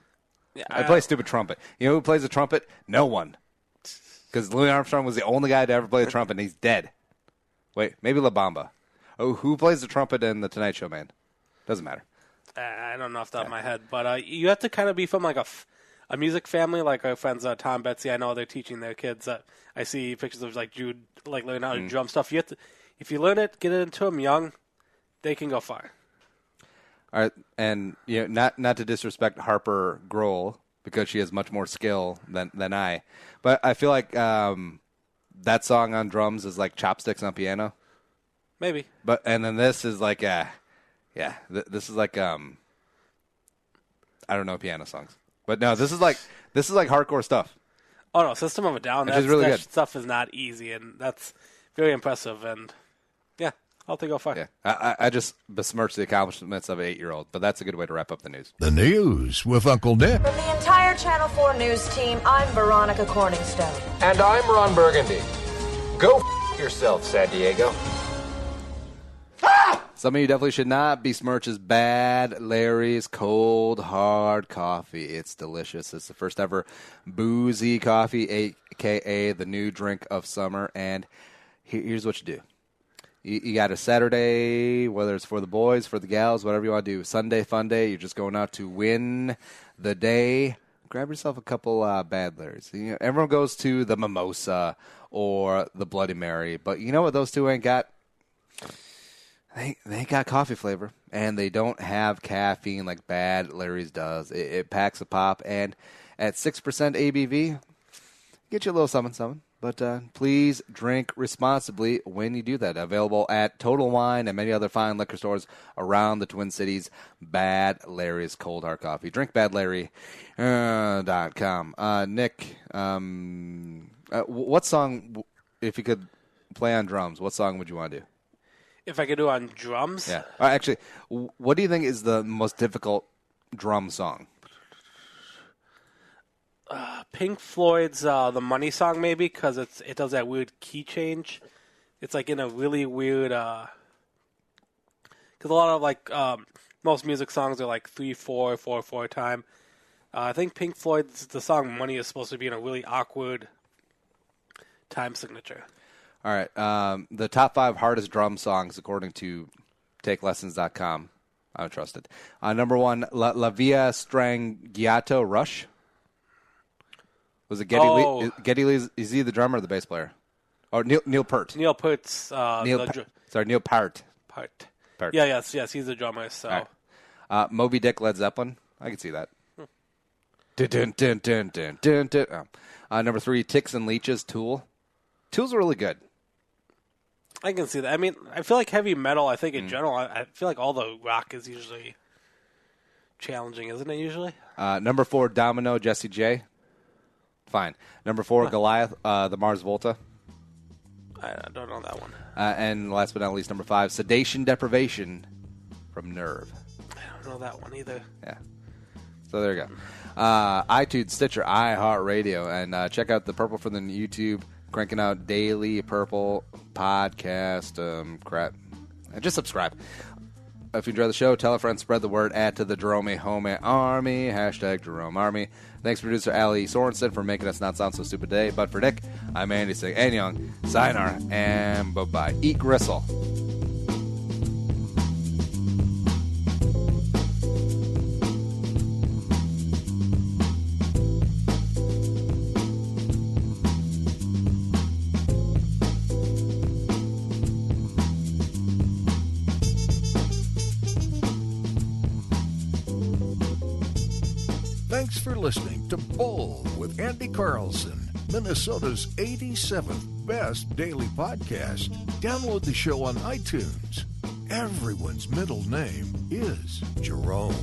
Yeah, I play stupid trumpet. You know who plays the trumpet? No one. Because Louis Armstrong was the only guy to ever play the trumpet, and he's dead. Wait, maybe La Bamba. Oh, who plays the trumpet in The Tonight Show, man? Doesn't matter. I don't know off the top of my head, but you have to kind of be from like a music family, like our friends Tom, Betsy. I know they're teaching their kids. I see pictures of like Jude, like learning how to drum stuff. You have to, if you learn it, get it into them young, they can go far. All right, and you know, not to disrespect Harper Grohl because she has much more skill than I, but I feel like that song on drums is like chopsticks on piano. Maybe. And then this is like this is like I don't know piano songs, but no, this is like hardcore stuff. Oh no, System of a Down. Which is really good. Stuff is not easy, and that's very impressive. And yeah, I'll take go far. Yeah, I just besmirch the accomplishments of an 8-year-old, but that's a good way to wrap up the news. The news with Uncle Nick. From the entire Channel 4 news team, I'm Veronica Corningstone. And I'm Ron Burgundy. Go yourself, San Diego. Some of you definitely should not besmirch his Bad Larry's Cold Hard Coffee. It's delicious. It's the first ever boozy coffee, a.k.a. the new drink of summer. And here's what you do. You got a Saturday, whether it's for the boys, for the gals, whatever you want to do. Sunday, fun day. You're just going out to win the day. Grab yourself a couple Bad Larry's. You know, everyone goes to the Mimosa or the Bloody Mary. But you know what those two ain't got? They ain't got coffee flavor, and they don't have caffeine like Bad Larry's does. It packs a pop, and at 6% ABV, get you a little something. But please drink responsibly when you do that. Available at Total Wine and many other fine liquor stores around the Twin Cities. Bad Larry's Cold Hard Coffee. DrinkBadLarry.com. Nick, what song, if you could play on drums, what song would you want to do? If I could do on drums? Yeah. Actually, what do you think is the most difficult drum song? Pink Floyd's The Money Song, maybe, because it does that weird key change. It's like in a really weird... Because a lot of, like, most music songs are like 3/4, 4/4 time. I think Pink Floyd's The song Money is supposed to be in a really awkward time signature. All right. The top 5 hardest drum songs, according to TakeLessons.com. I don't trust it. Number 1, La Via Strangiato, Rush. Was it Geddy Lee? Geddy Lee, is he the drummer or the bass player? Oh, Neil Peart. Neil Peart's... Neil Peart. Peart. Yeah, yes, he's the drummer. So, right. Moby Dick, Led Zeppelin. I can see that. Dun, dun, dun, dun, dun, dun. Number 3, Ticks and Leeches, Tool. Tool's really good. I can see that. I mean, I feel like heavy metal, I think in general, I feel like all the rock is usually challenging, isn't it, usually? Number 4, Domino, Jesse J. Fine. Number 4, Goliath, the Mars Volta. I don't know that one. And last but not least, number 5, Sedation Deprivation from Nerve. I don't know that one either. Yeah. So there you go. iTunes, Stitcher, iHeartRadio, and check out the Purple for the YouTube, cranking out daily Purple podcast crap. And just subscribe. If you enjoy the show, tell a friend, spread the word, add to the Jerome Home Army, hashtag Jerome Army. Thanks, producer Ali Sorensen, for making us not sound so stupid today. But for Dick, I'm Andy Sig and Young. Sayonara and bye-bye. Eat gristle. Thanks for listening to Bowl with Andy Carlson, Minnesota's 87th best daily podcast. Download the show on iTunes. Everyone's middle name is Jerome.